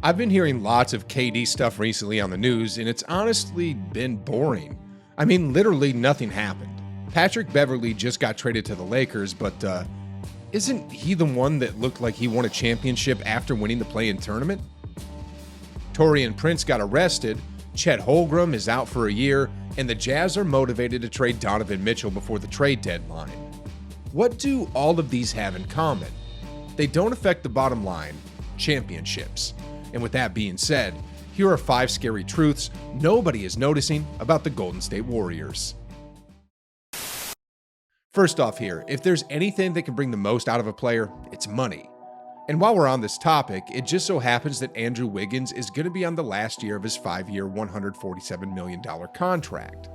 I've been hearing lots of KD stuff recently on the news, and it's honestly been boring. I mean, literally nothing happened. Patrick Beverley just got traded to the Lakers, but isn't he the one that looked like he won a championship after winning the play-in tournament? Taurean Prince got arrested, Chet Holmgren is out for a year, and the Jazz are motivated to trade Donovan Mitchell before the trade deadline. What do all of these have in common? They don't affect the bottom line, championships. And with that being said, here are 5 scary truths nobody is noticing about the Golden State Warriors. First off here, if there's anything that can bring the most out of a player, it's money. And while we're on this topic, it just so happens that Andrew Wiggins is going to be on the last year of his 5-year, $147 million contract.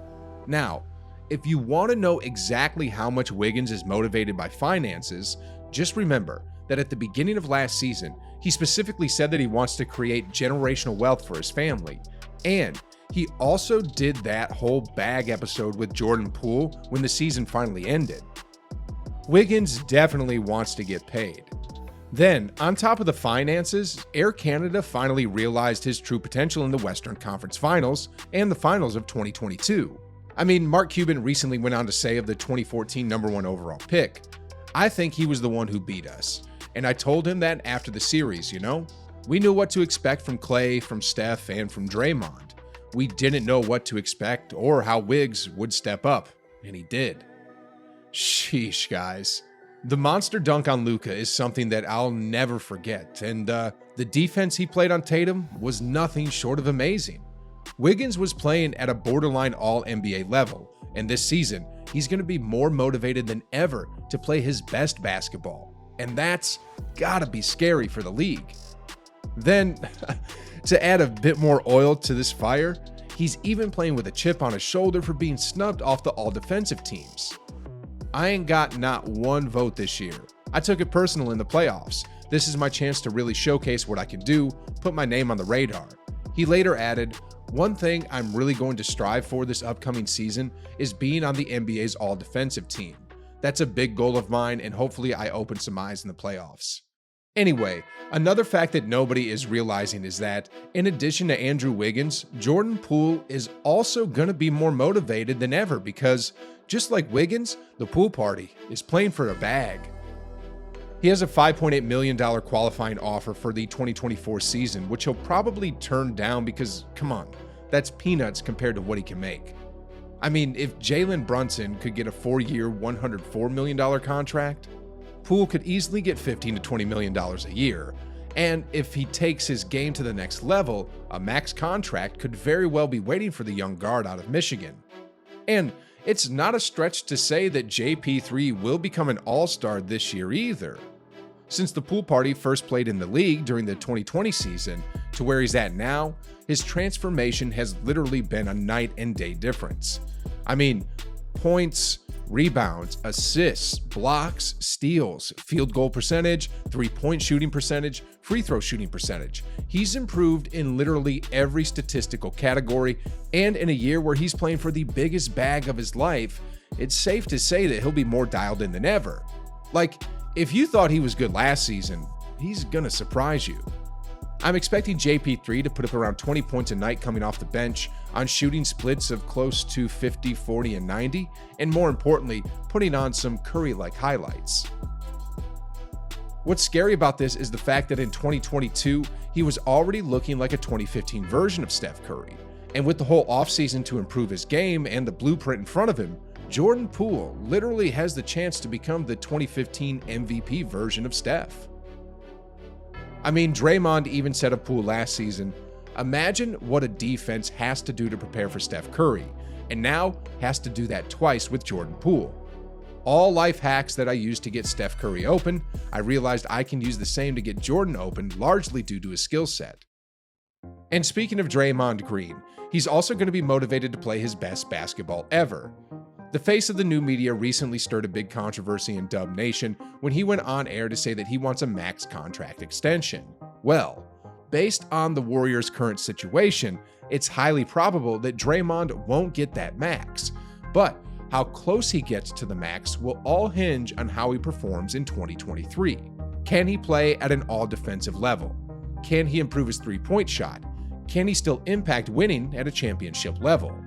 Now, if you want to know exactly how much Wiggins is motivated by finances, just remember that at the beginning of last season, he specifically said that he wants to create generational wealth for his family. And he also did that whole bag episode with Jordan Poole when the season finally ended. Wiggins definitely wants to get paid. Then, on top of the finances, Air Canada finally realized his true potential in the Western Conference Finals and the Finals of 2022. I mean, Mark Cuban recently went on to say of the 2014 #1 overall pick, "I think he was the one who beat us. And I told him that after the series, you know? We knew what to expect from Clay, from Steph, and from Draymond. We didn't know what to expect or how Wiggs would step up, and he did." Sheesh, guys. The monster dunk on Luka is something that I'll never forget, and the defense he played on Tatum was nothing short of amazing. Wiggins was playing at a borderline all-NBA level, and this season, he's going to be more motivated than ever to play his best basketball. And that's gotta be scary for the league. Then, to add a bit more oil to this fire, he's even playing with a chip on his shoulder for being snubbed off the all-defensive teams. I ain't got not one vote this year. I took it personal in the playoffs. This is my chance to really showcase what I can do, put my name on the radar. He later added, "One thing I'm really going to strive for this upcoming season is being on the NBA's all-defensive team. That's a big goal of mine, and hopefully I open some eyes in the playoffs." Anyway, another fact that nobody is realizing is that, in addition to Andrew Wiggins, Jordan Poole is also going to be more motivated than ever because, just like Wiggins, the Poole party is playing for a bag. He has a $5.8 million qualifying offer for the 2024 season, which he'll probably turn down because, come on, that's peanuts compared to what he can make. I mean, if Jalen Brunson could get a 4-year, $104 million contract, Poole could easily get $15 to $20 million a year. And if he takes his game to the next level, a max contract could very well be waiting for the young guard out of Michigan. And it's not a stretch to say that JP3 will become an all-star this year either. Since the Poole party first played in the league during the 2020 season to where he's at now, his transformation has literally been a night and day difference. I mean, points, rebounds, assists, blocks, steals, field goal percentage, 3-point shooting percentage, free throw shooting percentage. He's improved in literally every statistical category, and in a year where he's playing for the biggest bag of his life, it's safe to say that he'll be more dialed in than ever. Like, if you thought he was good last season, he's gonna surprise you. I'm expecting JP3 to put up around 20 points a night coming off the bench on shooting splits of close to 50, 40, and 90, and more importantly, putting on some Curry-like highlights. What's scary about this is the fact that in 2022, he was already looking like a 2015 version of Steph Curry. And with the whole offseason to improve his game and the blueprint in front of him, Jordan Poole literally has the chance to become the 2015 MVP version of Steph. I mean, Draymond even said of Poole last season, "Imagine what a defense has to do to prepare for Steph Curry, and now has to do that twice with Jordan Poole. All life hacks that I used to get Steph Curry open, I realized I can use the same to get Jordan open, largely due to his skill set." And speaking of Draymond Green, he's also going to be motivated to play his best basketball ever. The face of the new media recently stirred a big controversy in Dub Nation when he went on air to say that he wants a max contract extension. Well, based on the Warriors' current situation, it's highly probable that Draymond won't get that max. But how close he gets to the max will all hinge on how he performs in 2023. Can he play at an all-defensive level? Can he improve his three-point shot? Can he still impact winning at a championship level?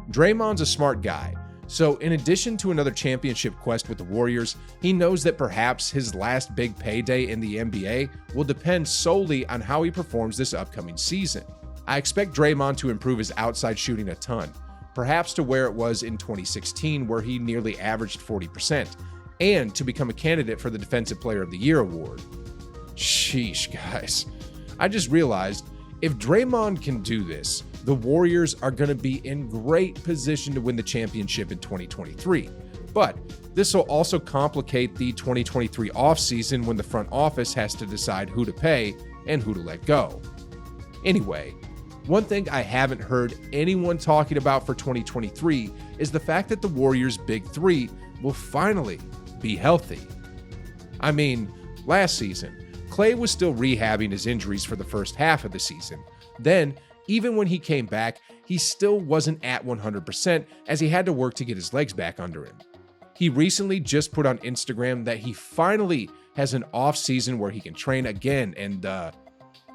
Draymond's a smart guy, so in addition to another championship quest with the Warriors, he knows that perhaps his last big payday in the NBA will depend solely on how he performs this upcoming season. I expect Draymond to improve his outside shooting a ton, perhaps to where it was in 2016 where he nearly averaged 40%, and to become a candidate for the Defensive Player of the Year award. Sheesh, guys. I just realized if Draymond can do this, the Warriors are going to be in great position to win the championship in 2023. But this will also complicate the 2023 offseason when the front office has to decide who to pay and who to let go. Anyway, one thing I haven't heard anyone talking about for 2023 is the fact that the Warriors' big three will finally be healthy. I mean, last season, Klay was still rehabbing his injuries for the first half of the season. Then, even when he came back, he still wasn't at 100% as he had to work to get his legs back under him. He recently just put on Instagram that he finally has an off season where he can train again, and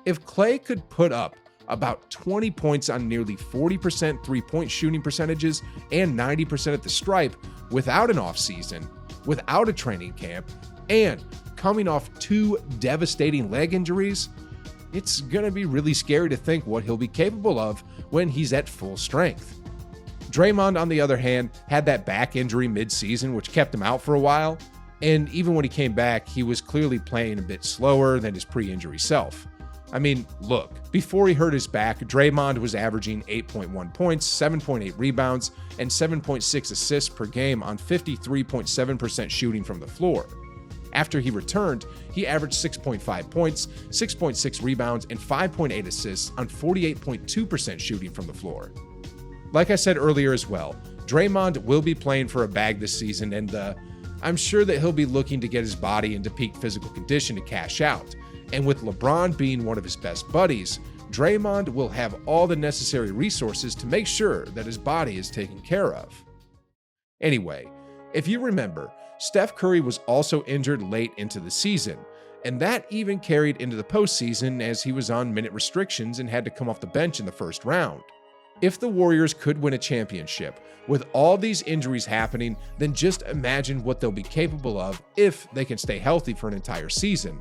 if Klay could put up about 20 points on nearly 40% three-point shooting percentages and 90% at the stripe without an off season, without a training camp, and coming off 2 devastating leg injuries, it's going to be really scary to think what he'll be capable of when he's at full strength. Draymond, on the other hand, had that back injury mid-season, which kept him out for a while, and even when he came back, he was clearly playing a bit slower than his pre-injury self. I mean, look, before he hurt his back, Draymond was averaging 8.1 points, 7.8 rebounds, and 7.6 assists per game on 53.7% shooting from the floor. After he returned, he averaged 6.5 points, 6.6 rebounds, and 5.8 assists on 48.2% shooting from the floor. Like I said earlier as well, Draymond will be playing for a bag this season, and I'm sure that he'll be looking to get his body into peak physical condition to cash out. And with LeBron being one of his best buddies, Draymond will have all the necessary resources to make sure that his body is taken care of. Anyway, if you remember, Steph Curry was also injured late into the season, and that even carried into the postseason as he was on minute restrictions and had to come off the bench in the first round. If the Warriors could win a championship with all these injuries happening, then just imagine what they'll be capable of if they can stay healthy for an entire season.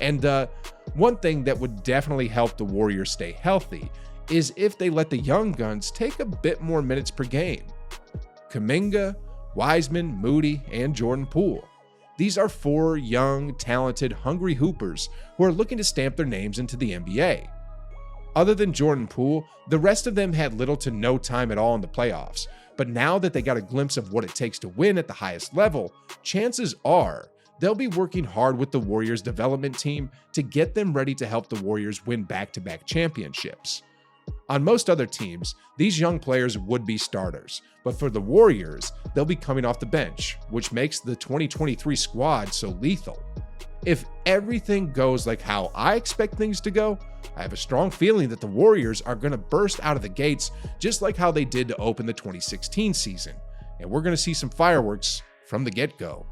And one thing that would definitely help the Warriors stay healthy is if they let the young guns take a bit more minutes per game. Kuminga, Wiseman, Moody, and Jordan Poole. These are 4 young, talented, hungry hoopers who are looking to stamp their names into the NBA. Other than Jordan Poole, the rest of them had little to no time at all in the playoffs, but now that they got a glimpse of what it takes to win at the highest level, chances are they'll be working hard with the Warriors development team to get them ready to help the Warriors win back-to-back championships. On most other teams, these young players would be starters, but for the Warriors, they'll be coming off the bench, which makes the 2023 squad so lethal. If everything goes like how I expect things to go, I have a strong feeling that the Warriors are going to burst out of the gates just like how they did to open the 2016 season, and we're going to see some fireworks from the get-go.